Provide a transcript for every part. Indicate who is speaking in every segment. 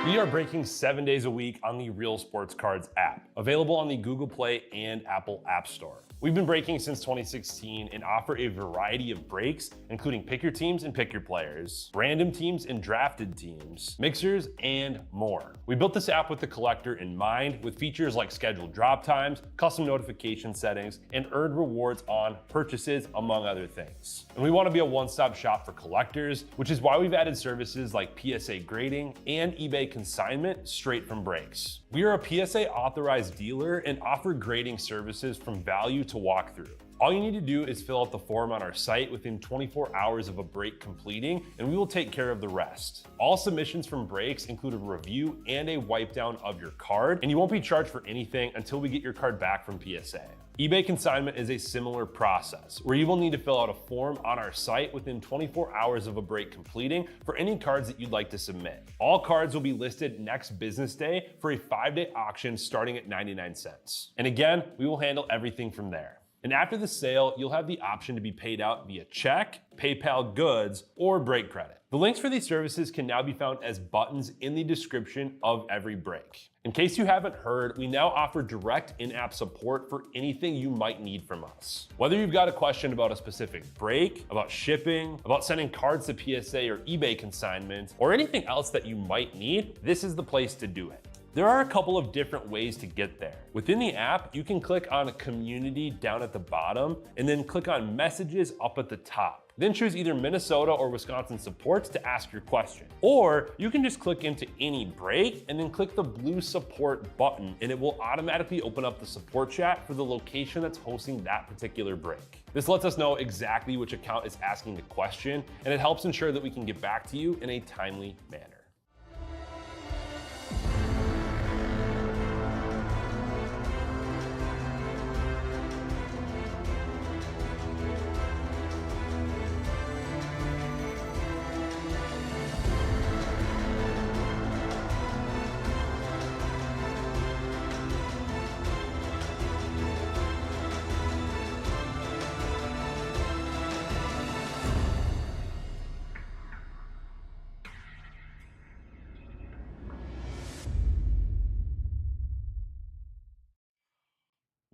Speaker 1: We are breaking 7 days a week on the Real Sports Cards app, available on the Google Play and Apple App Store. We've been breaking since 2016 and offer a variety of breaks, including pick your teams and pick your players, random teams and drafted teams, mixers, and more. We built this app with the collector in mind, with features like scheduled drop times, custom notification settings, and earned rewards on purchases, among other things. And we want to be a one-stop shop for collectors, which is why we've added services like PSA grading and eBay consignment straight from breaks. We are a PSA authorized dealer and offer grading services from value to walk through. All you need to do is fill out the form on our site within 24 hours of a break completing, and we will take care of the rest. All submissions from breaks include a review and a wipe down of your card, and you won't be charged for anything until we get your card back from PSA. eBay consignment is a similar process, where you will need to fill out a form on our site within 24 hours of a break completing for any cards that you'd like to submit. All cards will be listed next business day for a 5-day auction starting at 99 cents. And again, we will handle everything from there. And after the sale, you'll have the option to be paid out via check, PayPal goods, or break credit. The links for these services can now be found as buttons in the description of every break. In case you haven't heard, we now offer direct in-app support for anything you might need from us. Whether you've got a question about a specific break, about shipping, about sending cards to PSA or eBay consignment, or anything else that you might need, this is the place to do it. There are a couple of different ways to get there. Within the app, you can click on Community down at the bottom, and then click on Messages up at the top. Then choose either Minnesota or Wisconsin supports to ask your question. Or you can just click into any break and then click the blue support button, and it will automatically open up the support chat for the location that's hosting that particular break. This lets us know exactly which account is asking the question, and it helps ensure that we can get back to you in a timely manner.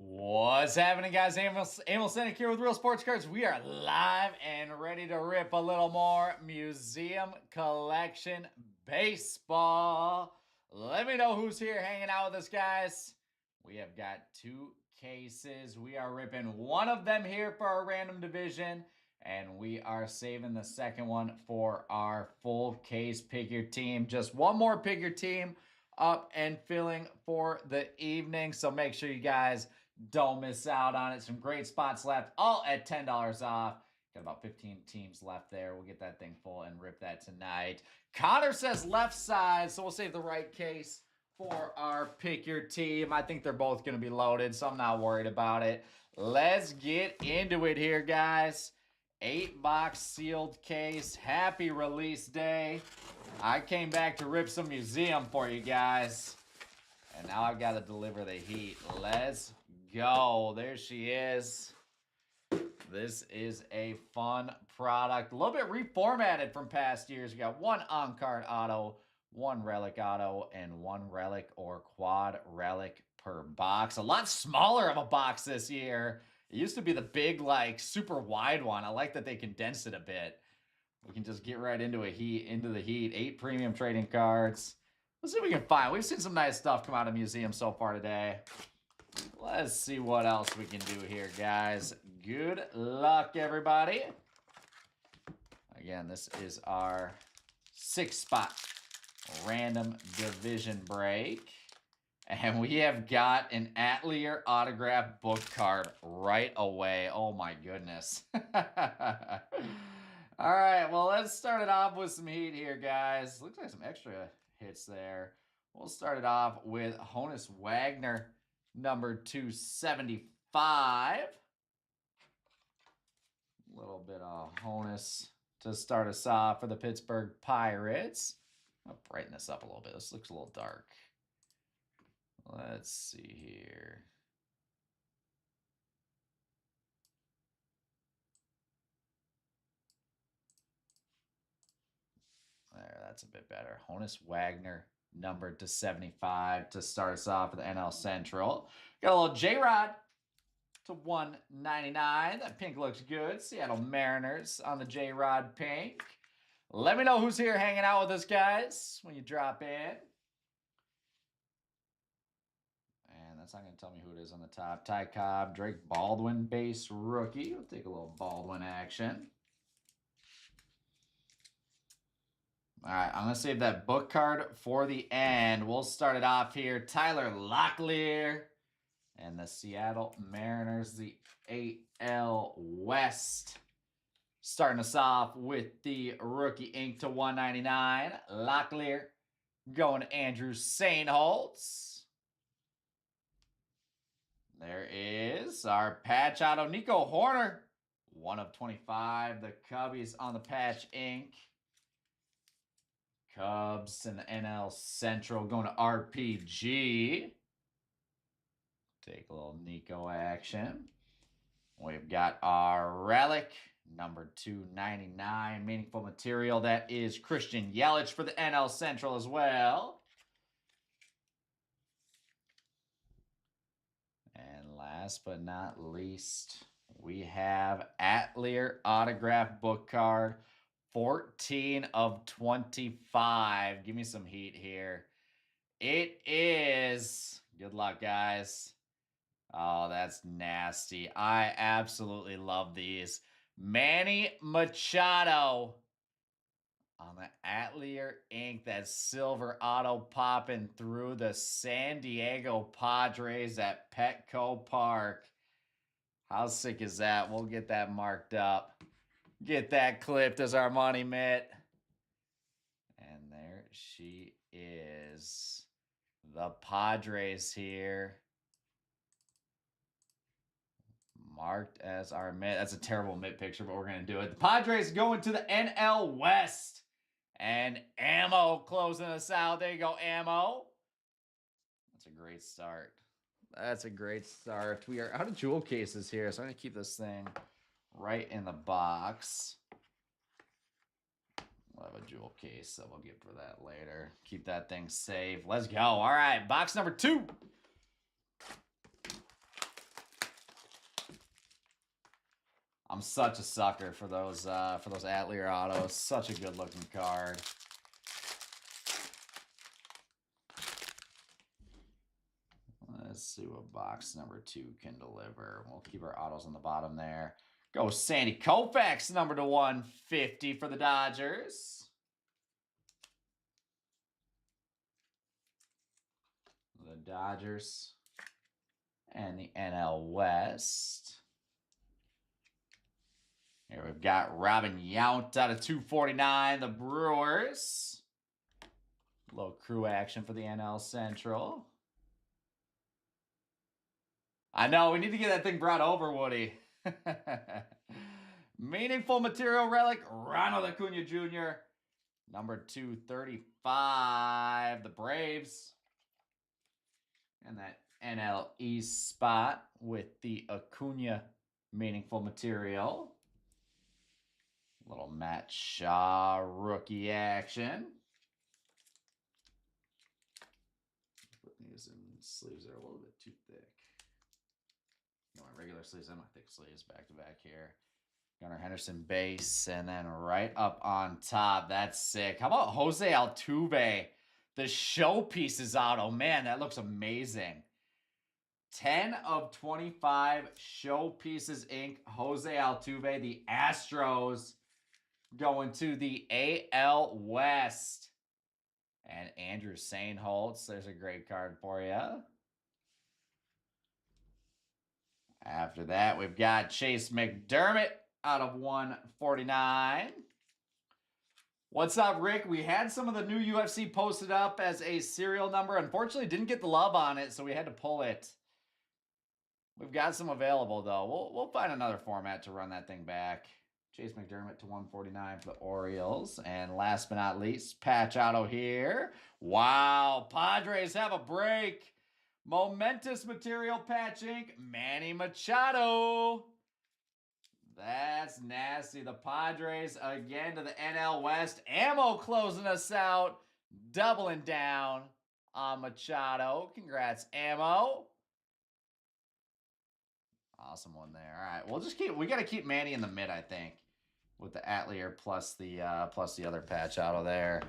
Speaker 2: What's happening, guys? Emil Senek here with Real Sports Cards. We are live and ready to rip a little more Museum Collection Baseball. Let me know who's here hanging out with us, guys. We have got 2 cases. We are ripping one of them here for our random division, and we are saving the second one for our full case pick your team. Just one more pick your team up and filling for the evening, so make sure you guys don't miss out on it. Some great spots left, all at $10 off. Got about 15 teams left there. We'll get that thing full and rip that tonight. Connor says left side, so we'll save the right case for our pick your team. I think they're both going to be loaded, so I'm not worried about it. Let's get into it here, guys. 8-box sealed case. Happy release day. I came back to rip some museum for you guys, and now I've got to deliver the heat. Let's go. There she is. This is a fun product. A little bit reformatted from past years. We got 1 on-card auto, 1 relic auto, and 1 relic or quad relic per box. A lot smaller of a box this year. It used to be the big, like, super wide one. I like that they condensed it a bit. We can just get right into the heat. 8 premium trading cards. Let's see what we can find. We've seen some nice stuff come out of Museum so far today. Let's see what else we can do here, guys. Good luck, everybody. Again, this is our 6-spot random division break. And we have got an Atelier autograph book card right away. Oh, my goodness. All right, well, let's start it off with some heat here, guys. Looks like some extra hits there. We'll start it off with Honus Wagner, number 275. A little bit of Honus to start us off for the Pittsburgh Pirates. I'll brighten this up a little bit. This looks a little dark. Let's see here. There, that's a bit better. Honus Wagner, numbered to 75 to start us off for the NL Central. Got a little J-Rod to 199. That pink looks good. Seattle Mariners on the J-Rod pink. Let me know who's here hanging out with us, guys, when you drop in. And that's not going to tell me who it is on the top. Ty Cobb, Drake Baldwin, base rookie. We'll take a little Baldwin action. All right, I'm going to save that book card for the end. We'll start it off here. Tyler Locklear and the Seattle Mariners, the AL West. Starting us off with the rookie ink to 199. Locklear going to Andrew Sainholtz. There is our patch auto, Nico Horner. 1 of 25. The Cubbies on the patch ink. Cubs and the NL Central going to RPG. Take a little Nico action. We've got our relic, number 299, meaningful material. That is Christian Yelich for the NL Central as well. And last but not least, we have Atlier autograph book card. 14 of 25. Give me some heat here. It is. Good luck, guys. Oh, that's nasty. I absolutely love these. Manny Machado on the Atlier ink. That silver auto popping through the San Diego Padres at Petco Park. How sick is that? We'll get that marked up. Get that clipped as our money mitt. And there she is. The Padres here. Marked as our mitt. That's a terrible mitt picture, but we're going to do it. The Padres going to the NL West. And Ammo closing us out. There you go, Ammo. That's a great start. That's a great start. We are out of jewel cases here, so I'm going to keep this thing right in the box. We'll have a jewel case, so we'll get for that later. Keep that thing safe. Let's go. All right, box number 2. I'm such a sucker for those Atlier autos. Such a good looking card. Let's see what box number 2 can deliver. We'll keep our autos on the bottom there. Go Sandy Koufax, number to 150 for the Dodgers. The Dodgers and the NL West. Here we've got Robin Yount out of 249, the Brewers. A little crew action for the NL Central. I know, we need to get that thing brought over, Woody. Meaningful material relic, Ronald Acuna Jr. Number 235, the Braves. And that NL East spot with the Acuna meaningful material. Little Matt Shaw rookie action. These sleeves are a little bit too thick. You want regular sleeves and my thick sleeves back to back here. Gunnar Henderson base, and then right up on top. That's sick. How about Jose Altuve? The showpieces auto. Man, that looks amazing. 10 of 25 showpieces ink. Jose Altuve, the Astros, going to the AL West. And Andrew Sainholtz, there's a great card for you. After that, we've got Chase McDermott out of 149. What's up, Rick? We had some of the new UFC posted up as a serial number. Unfortunately, didn't get the love on it, so we had to pull it. We've got some available, though. We'll find another format to run that thing back. Chase McDermott to 149 for the Orioles. And last but not least, patch auto here. Wow, Padres have a break. Momentous material patch ink, Manny Machado. That's nasty. The Padres again to the NL West. Ammo closing us out. Doubling down on Machado. Congrats, Ammo. Awesome one there. All right, we'll just we got to keep Manny in the mid, I think, with the Atlier plus the other patch auto there.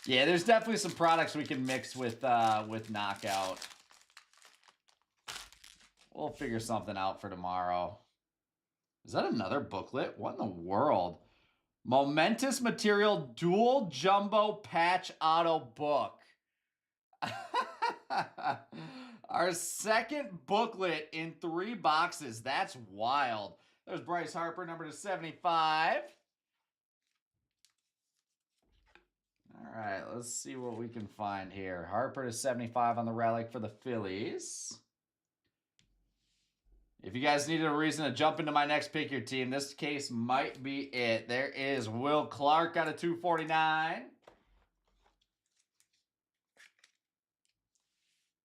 Speaker 2: Yeah, there's definitely some products we can mix with Knockout. We'll figure something out for tomorrow. Is that another booklet? What in the world? Momentous Material Dual Jumbo Patch Auto Book. Our second booklet in 3 boxes. That's wild. There's Bryce Harper, number /75. All right, let's see what we can find here. Harper /75 on the relic for the Phillies. If you guys needed a reason to jump into my next pick your team, this case might be it. There is Will Clark out of 249.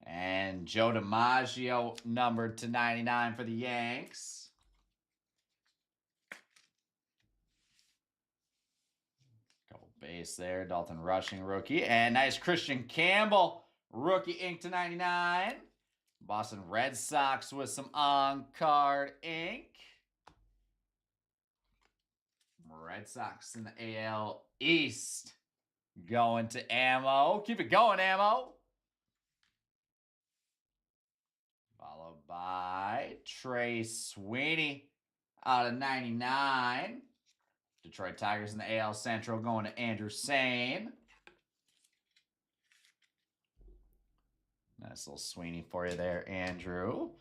Speaker 2: And Joe DiMaggio numbered /99 for the Yanks. Couple base there. Dalton Rushing rookie. And nice Christian Campbell rookie ink /99. Boston Red Sox with some on-card ink. Red Sox in the AL East. Going to Ammo. Keep it going, Ammo. Followed by Trey Sweeney out of 99. Detroit Tigers in the AL Central going to Andrew Sane. Nice little Sweeney for you there, Andrew.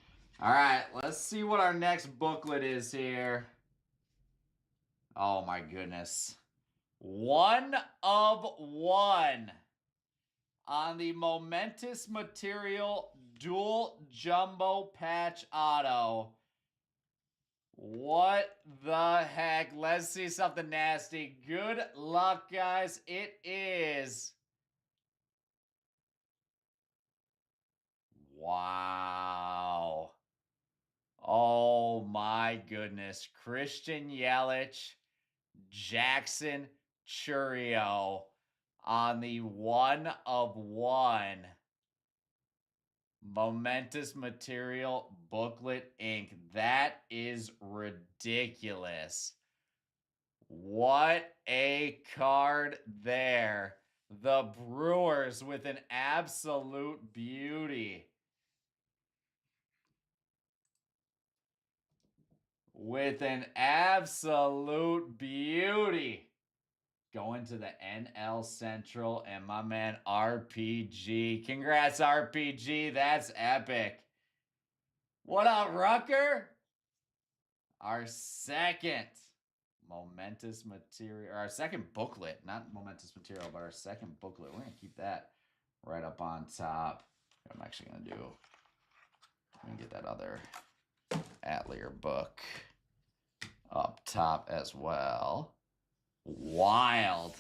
Speaker 2: All right, let's see what our next booklet is here. Oh, my goodness. 1 of 1 on the Momentous Material Dual Jumbo Patch Auto. What the heck? Let's see something nasty. Good luck, guys. It is... Wow. Oh my goodness. Christian Yelich, Jackson Chourio on the 1 of 1 Momentous Material Booklet ink. That is ridiculous. What a card there. The Brewers with an absolute beauty. With an absolute beauty. Going to the NL Central and my man RPG. Congrats, RPG. That's epic. What up, Rucker? Our second Momentous Material, or our second booklet, not Momentous Material, but our second booklet. We're going to keep that right up on top. What I'm actually going to do, I'm going to get that other Atlier book up top as well. Wild.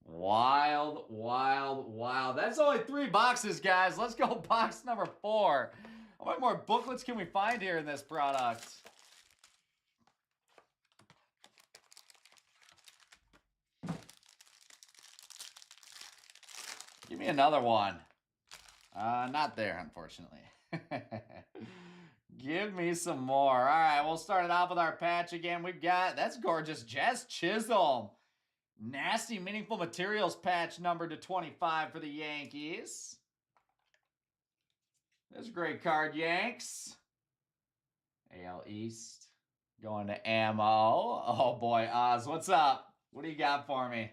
Speaker 2: Wild, wild, wild. That's only 3 boxes, guys. Let's go box number 4. How many more booklets can we find here in this product? Give me another one. Not there, unfortunately. Give me some more. All right, we'll start it off with our patch again. We've got, that's gorgeous, Jazz Chisholm. Nasty Meaningful Materials patch number /25 for the Yankees. That's a great card, Yanks. AL East. Going to Ammo. Oh boy, Oz, what's up? What do you got for me?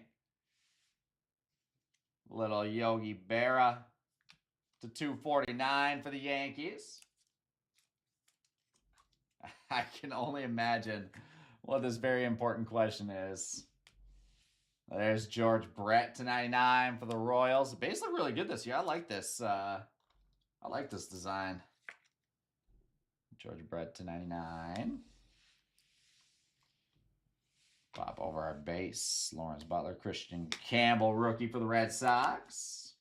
Speaker 2: Little Yogi Berra /249 for the Yankees. I can only imagine what this very important question is. There's George Brett /99 for the Royals. Base look really good this year. I like this. I like this design. George Brett /99. Pop over our base. Lawrence Butler, Christian Campbell, rookie for the Red Sox.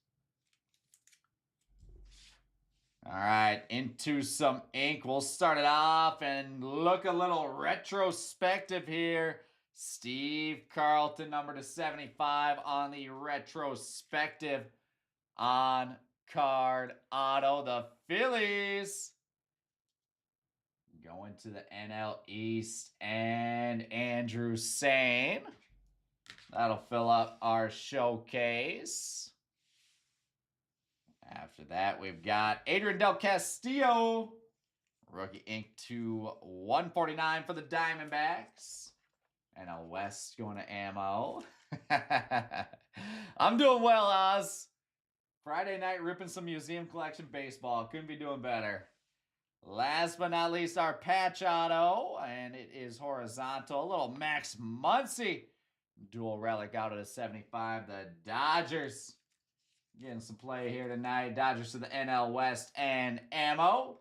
Speaker 2: All right, into some ink. We'll start it off and look a little retrospective here. Steve Carlton, number /75 on the retrospective on card auto. The Phillies going to the NL East, and Andrew Sane. That'll fill up our showcase. After that, we've got Adrian Del Castillo, rookie ink to 149 for the Diamondbacks. NL West going to ammo. I'm doing well, Oz. Friday night ripping some museum collection baseball. Couldn't be doing better. Last but not least, our patch auto, and it is horizontal. A little Max Muncy dual relic out of the 75. The Dodgers getting some play here tonight. Dodgers to the NL West and ammo.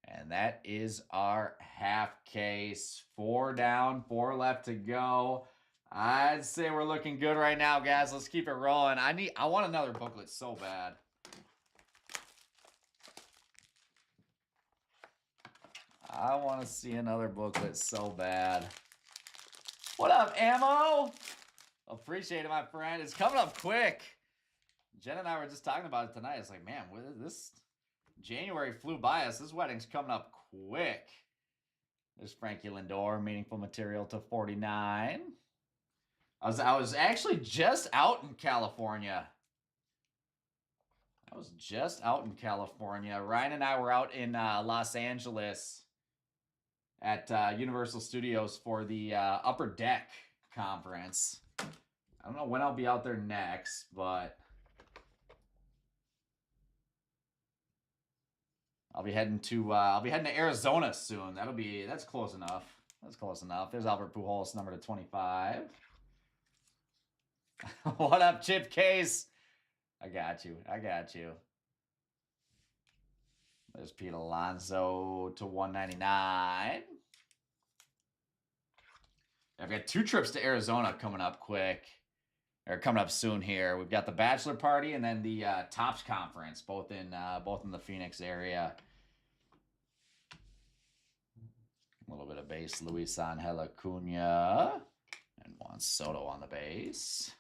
Speaker 2: And that is our half case. 4 down, 4 left to go. I'd say we're looking good right now, guys. Let's keep it rolling. I want another booklet so bad. I want to see another booklet so bad. What up, Ammo? Appreciate it, my friend. It's coming up quick. Jen and I were just talking about it tonight. It's like, man, this January flew by us. This wedding's coming up quick. There's Frankie Lindor, meaningful material to 49. I was actually just out in California. Ryan and I were out in Los Angeles at Universal Studios for the Upper Deck conference. I don't know when I'll be out there next, but I'll be heading to Arizona soon. That's close enough. There's Albert Pujols, number /25. What up, Chip Case? I got you. There's Pete Alonso to 199. I've got 2 trips to Arizona coming up soon here. We've got the bachelor party and then the Topps conference, both in the Phoenix area. A little bit of base, Luis Angel Acuna, and Juan Soto on the base.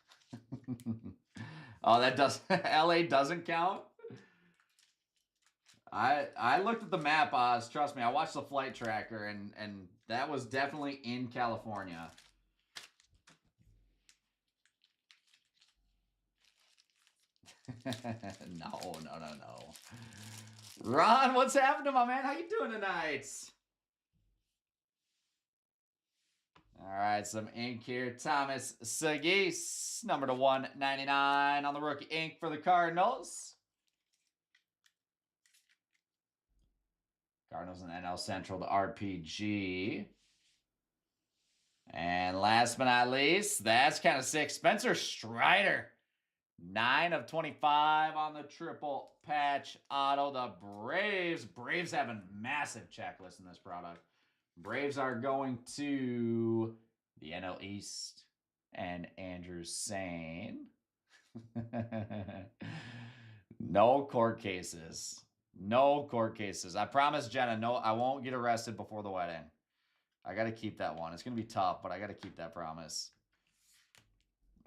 Speaker 2: Oh, that does LA doesn't count. I looked at the map, Oz. Trust me, I watched the flight tracker, and that was definitely in California. No. Ron, what's happening, my man? How you doing tonight? All right, some ink here. Thomas Segis, number /199 on the rookie ink for the Cardinals. Cardinals and NL Central, the RPG. And last but not least, that's kind of sick. Spencer Strider, 9/25 on the triple patch auto. The Braves. Braves have a massive checklist in this product. Braves are going to the NL East and Andrew Sane. No court cases. I promise Jenna, no, I won't get arrested before the wedding. I got to keep that one. It's going to be tough, but I got to keep that promise.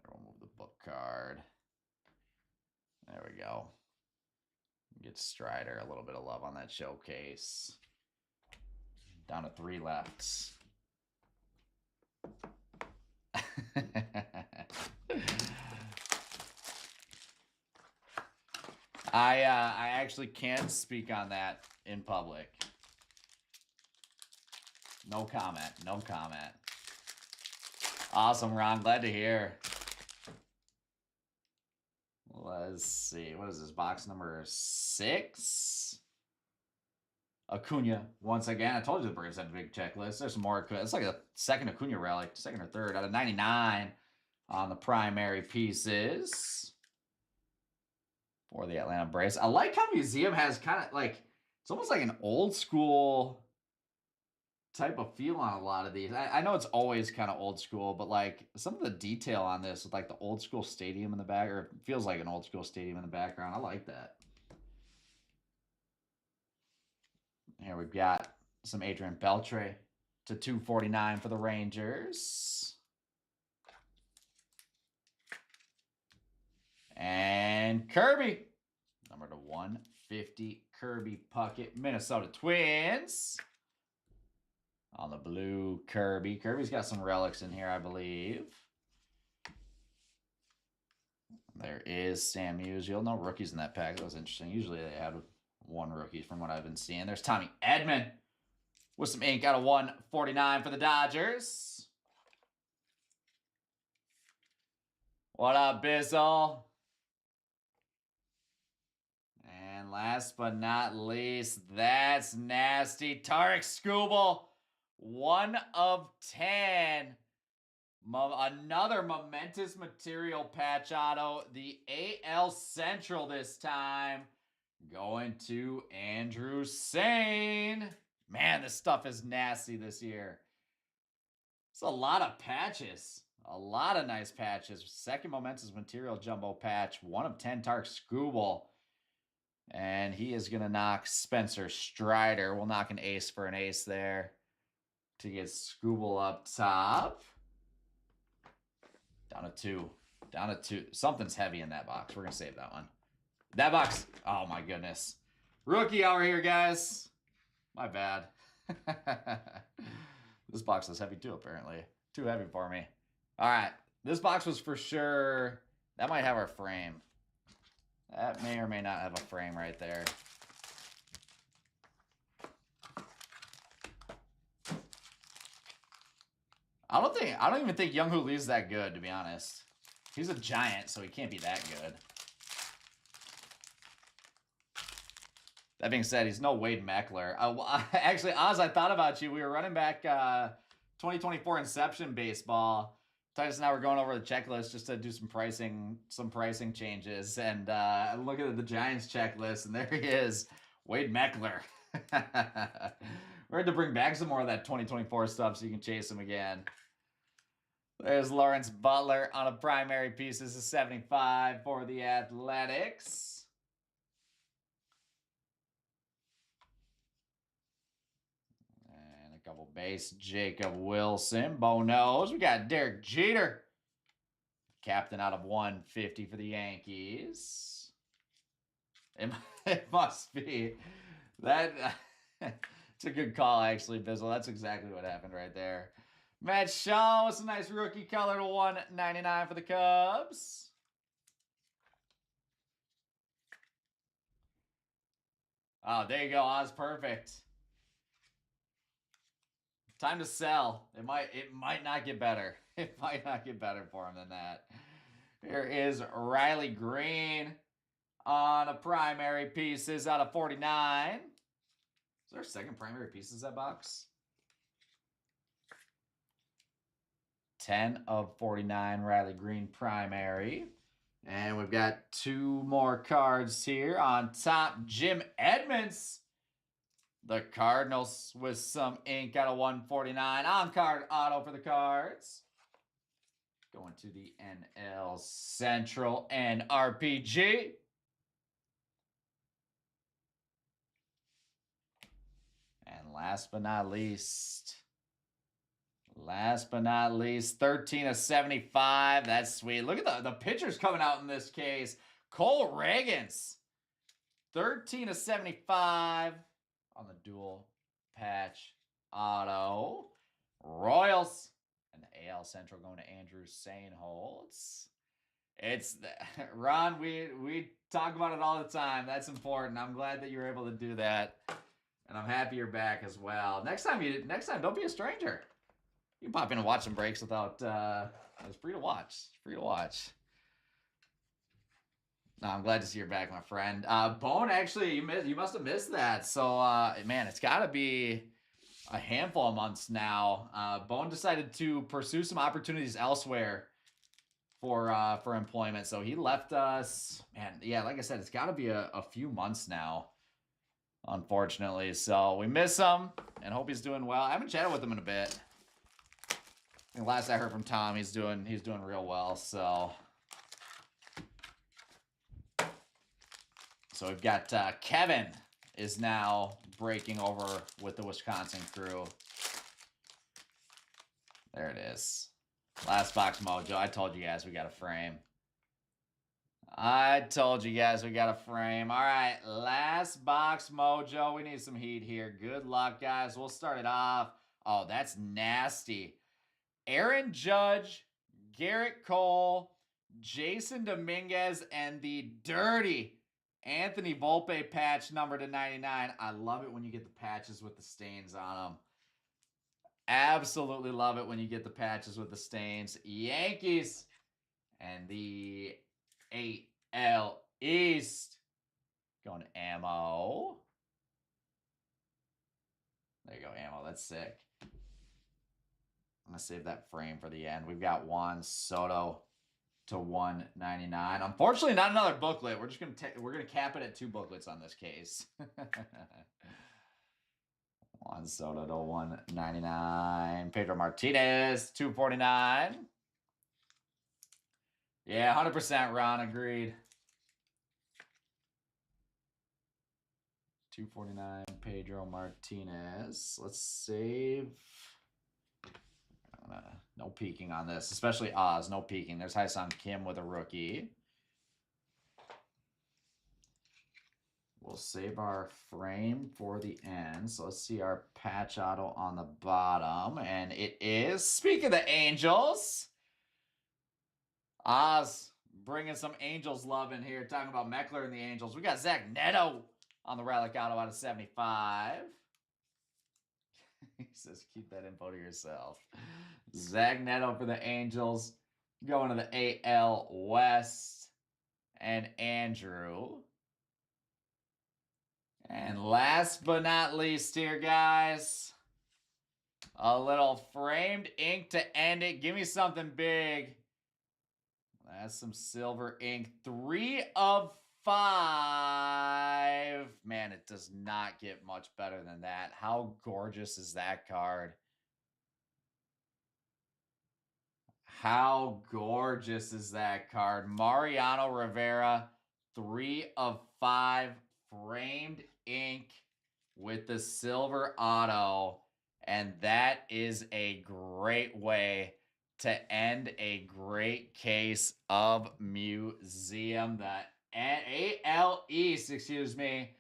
Speaker 2: We'll move the book card. There we go. Get Strider a little bit of love on that showcase. Down to 3 left. I actually can't speak on that in public. No comment. Awesome, Ron. Glad to hear. Let's see. What is this? Box number 6? Acuna, once again. I told you the Braves had a big checklist. There's some more Acuna. It's like a second Acuna relic, second or third out of 99 on the primary pieces for the Atlanta Braves. I like how Museum has kind of like, it's almost like an old school type of feel on a lot of these. I know it's always kind of old school, but like some of the detail on this with like the old school stadium in the back, or it feels like an old school stadium in the background. I like that. Here we've got some Adrian Beltre to 249 for the Rangers. And Kirby, number to 150, Kirby Puckett, Minnesota Twins. On the blue, Kirby. Kirby's got some relics in here, I believe. There is Sam Musial. No rookies in that pack. That was interesting. Usually they had one rookie from what I've been seeing. There's Tommy Edman with some ink out of 149 for the Dodgers. What up, Bizzle? And last but not least, that's nasty. Tarek Skubal, 1 of 10. Another momentous material patch auto. The AL Central this time. Going to Andrew Sane. Man, this stuff is nasty this year. It's a lot of patches. A lot of nice patches. Second momentous material jumbo patch. 1 of 10 Tarek Skubal. And he is going to knock Spencer Strider. We'll knock an ace for an ace there to get Skubal up top. Down to 2. Down to 2. Something's heavy in that box. We're going to save that one. That box. Oh, my goodness. Rookie hour here, guys. My bad. This box is heavy, too, apparently. Too heavy for me. All right. This box was for sure. That might have our frame. That may or may not have a frame right there. I don't even think Young Hoo Lee's that good, to be honest. He's a giant, so he can't be that good. That being said, he's no Wade Meckler. Actually, Oz, I thought about you. We were running back 2024 Inception baseball. Titus and I were going over the checklist just to do some pricing changes, and looking at the Giants checklist, and there he is, Wade Meckler. We're going to bring back some more of that 2024 stuff so you can chase him again. There's Lawrence Butler on a primary piece. This is 75 for the Athletics. And a couple base. Jacob Wilson. Bonos. We got Derek Jeter. Captain out of 150 for the Yankees. It must be. That... It's a good call, actually, Bizzle. That's exactly what happened right there. Matt Shaw with some nice rookie color to 199 for the Cubs. Oh, there you go, Oz. Perfect. Time to sell. It might not get better. It might not get better for him than that. Here is Riley Green on a primary pieces out of 49. Is there a second primary pieces that box? 10 of 49 Riley Green primary. And we've got 2 more cards here. On top, Jim Edmonds. The Cardinals with some ink out of 149. On-card auto for the Cards. Going to the NL Central and RPG. And last but not least, 13 of 75. That's sweet. Look at the pitchers coming out in this case. Cole Ragans, 13 of 75 on the dual patch auto. Royals and the AL Central going to Andrew Sainholtz. It's Ron. We talk about it all the time. That's important. I'm glad that you were able to do that, and I'm happy you're back as well. Next time, don't be a stranger. You can pop in and watch some breaks without. It's free to watch. It's free to watch. No, I'm glad to see you're back, my friend. Bone, actually, you must have missed that. So, man, it's got to be a handful of months now. Bone decided to pursue some opportunities elsewhere for employment. So he left us. Man, yeah, like I said, it's got to be a few months now. unfortunately. So we miss him and hope he's doing well. I haven't chatted with him in a bit. I think last I heard from Tom, he's doing real well. So we've got Kevin is now breaking over with the Wisconsin crew. There it is. Last box mojo. I told you guys we got a frame. I told you guys we got a frame. All right, last box mojo. We need some heat here. Good luck, guys. We'll start it off. Oh, that's nasty. Aaron Judge, Garrett Cole, Jason Dominguez, and the dirty Anthony Volpe patch number /99. I love it when you get the patches with the stains on them. Absolutely love it when you get the patches with the stains. Yankees and the AL East. Going to ammo. There you go, ammo. That's sick. I'm going to save that frame for the end. We've got Juan Soto /199. Unfortunately, not another booklet. We're just going to cap it at 2 booklets on this case. Juan Soto /199. Pedro Martinez /249. Yeah, 100% Ron, agreed. 249 Pedro Martinez. Let's save. No peeking on this, especially Oz. No peeking. There's Hyesung Kim with a rookie. We'll save our frame for the end. So let's see our patch auto on the bottom. And it is, speak of the Angels, Oz bringing some Angels love in here. Talking about Meckler and the Angels. We got Zach Neto on the relic auto out of 75. He says, keep that info to yourself. Zach Neto for the Angels. Going to the AL West. And Andrew. And last but not least here, guys. A little framed ink to end it. Give me something big. That's some silver ink. 3 of 5. Man, it does not get much better than that. How gorgeous is that card? How gorgeous is that card? Mariano Rivera, 3 of 5. Framed ink with the silver auto. And that is a great way to end a great case of Museum. The AL East, excuse me,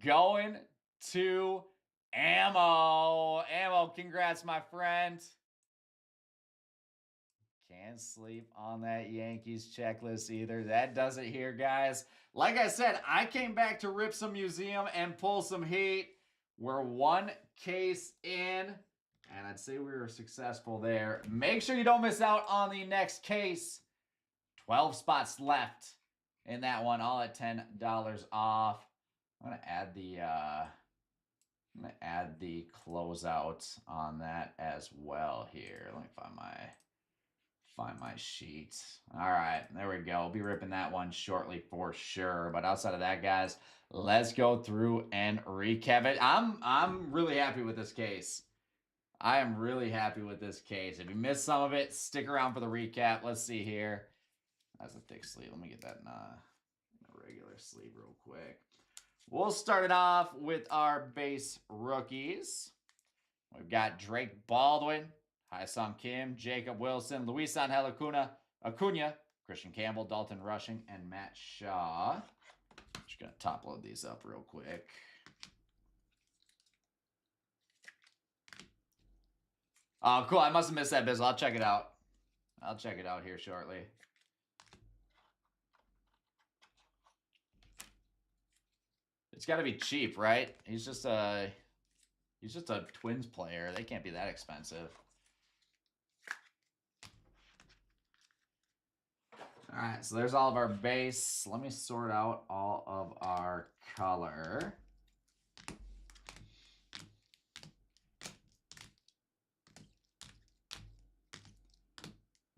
Speaker 2: going to Ammo. Ammo, congrats, my friend. Can't sleep on that Yankees checklist either. That does it here, guys. Like I said, I came back to rip some Museum and pull some heat. We're 1 case in, and I'd say we were successful there. Make sure you don't miss out on the next case. 12 spots left in that one, all at $10 off. I'm gonna add the closeout on that as well here. Let me find my sheet. All right, there we go. I'll be ripping that one shortly for sure. But outside of that, guys, let's go through and recap it. I'm really happy with this case. I am really happy with this case. If you missed some of it, stick around for the recap. Let's see here. That's a thick sleeve. Let me get that in a regular sleeve real quick. We'll start it off with our base rookies. We've got Drake Baldwin, Hyesung Kim, Jacob Wilson, Luis Angel Acuna, Christian Campbell, Dalton Rushing, and Matt Shaw. Just going to top load these up real quick. Oh, cool. I must have missed that, Bizzle. I'll check it out. I'll check it out here shortly. It's got to be cheap, right? He's just a Twins player. They can't be that expensive. All right, so there's all of our base. Let me sort out all of our color.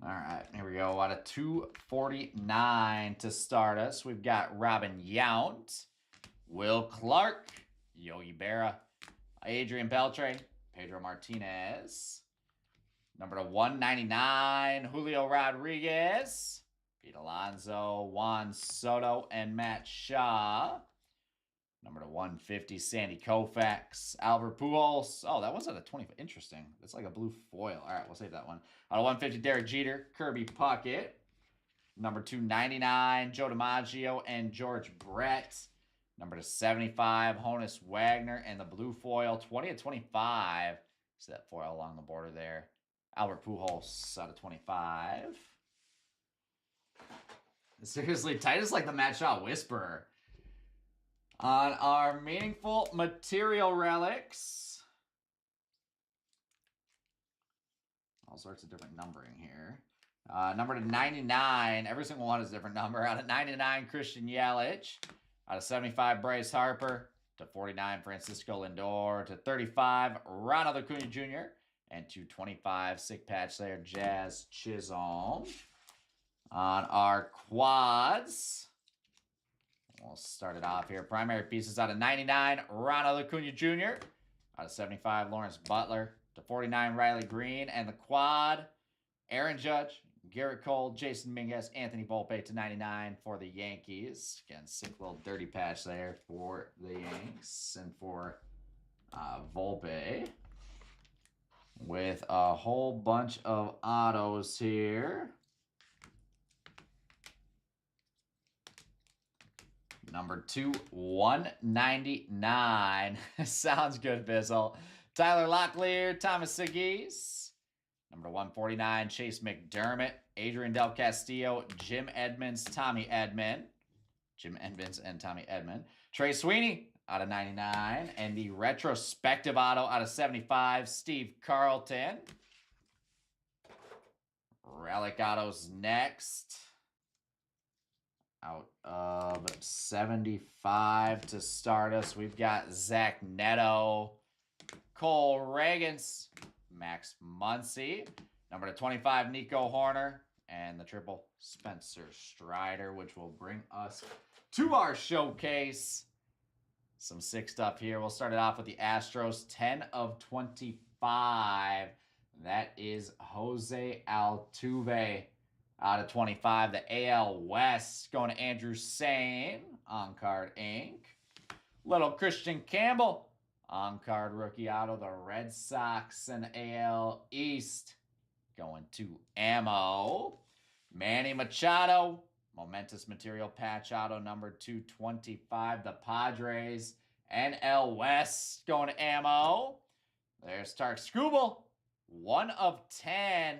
Speaker 2: All right, here we go. Out of 249 to start us, we've got Robin Yount, Will Clark, Yogi Berra, Adrian Beltre, Pedro Martinez. Number to 199, Julio Rodriguez, Pete Alonso, Juan Soto, and Matt Shaw. Number to 150, Sandy Koufax, Albert Pujols. Oh, that wasn't a 20. Interesting. That's like a blue foil. All right, we'll save that one. Out of 150, Derek Jeter, Kirby Puckett. Number 299, Joe DiMaggio and George Brett. Number to 75, Honus Wagner, and the blue foil, 20 of 25. See that foil along the border there. Albert Pujols out of 25. Seriously, Titus like the Matt Shaw Whisperer. On our meaningful material relics, all sorts of different numbering here. Number to 99, every single one is a different number. Out of 99, Christian Yelich. Out of 75, Bryce Harper. To 49, Francisco Lindor. To 35, Ronald Acuna Jr. And to 25, sick patch there, Jazz Chisholm. On our quads, we'll start it off here. Primary pieces out of 99, Ronald Acuna Jr. Out of 75, Lawrence Butler. To 49, Riley Green. And the quad, Aaron Judge, Garrett Cole, Jason Mingus, Anthony Volpe to 99 for the Yankees. Again, sick little dirty patch there for the Yanks and for Volpe. With a whole bunch of autos here. Number 2, 199. Sounds good, Bizzle. Tyler Locklear, Thomas Segis. Number 149, Chase McDermott, Adrian Del Castillo, Jim Edmonds, Tommy Edman. Jim Edmonds and Tommy Edman. Trey Sweeney out of 99. And the retrospective auto out of 75, Steve Carlton. Relic autos next. Out of 75 to start us, we've got Zach Neto, Cole Ragans, Max Muncy. Number to 25, Nico Horner. And the triple, Spencer Strider, which will bring us to our showcase. Some sick stuff here. We'll start it off with the Astros, 10 of 25. That is Jose Altuve out of 25. The AL West going to Andrew Sane, on-card ink. Little Christian Campbell, on-card rookie auto. The Red Sox and AL East going to Ammo. Manny Machado, momentous material patch auto number 225. The Padres, NL West going to Ammo. There's Tark Skubal, 1 of 10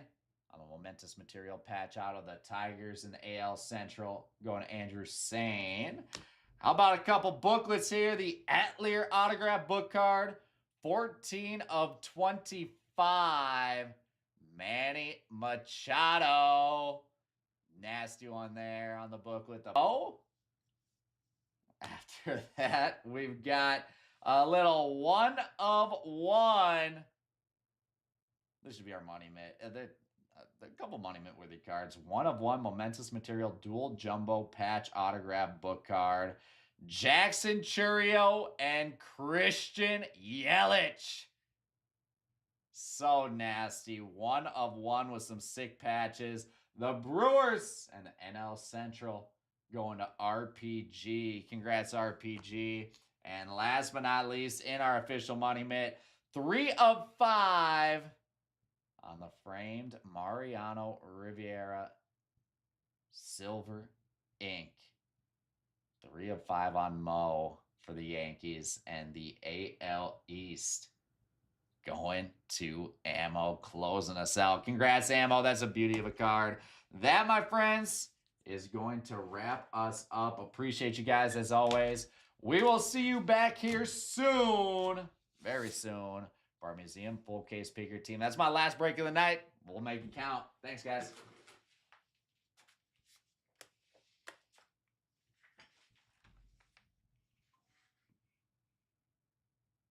Speaker 2: on the momentous material patch out of the Tigers in the AL Central going to Andrew Sane. How about a couple booklets here? The Atlier autograph book card, 14 of 25. Manny Machado. Nasty one there on the booklet. Oh, after that, we've got a little 1 of 1. This should be our money mitt. A couple money mitt worthy cards. 1 of 1 momentous material dual jumbo patch autograph book card. Jackson Chourio and Christian Yelich. So nasty. 1 of 1 with some sick patches. The Brewers and the NL Central going to RPG. Congrats, RPG. And last but not least, in our official money mitt, 3 of 5 on the framed Mariano Rivera Silver Ink. 3 of 5 on Mo for the Yankees. And the AL East going to Ammo, closing us out. Congrats, Ammo. That's a beauty of a card. That, my friends, is going to wrap us up. Appreciate you guys as always. We will see you back here soon, very soon, for our museum full case picker team. That's my last break of the night. We'll make it count. Thanks, guys.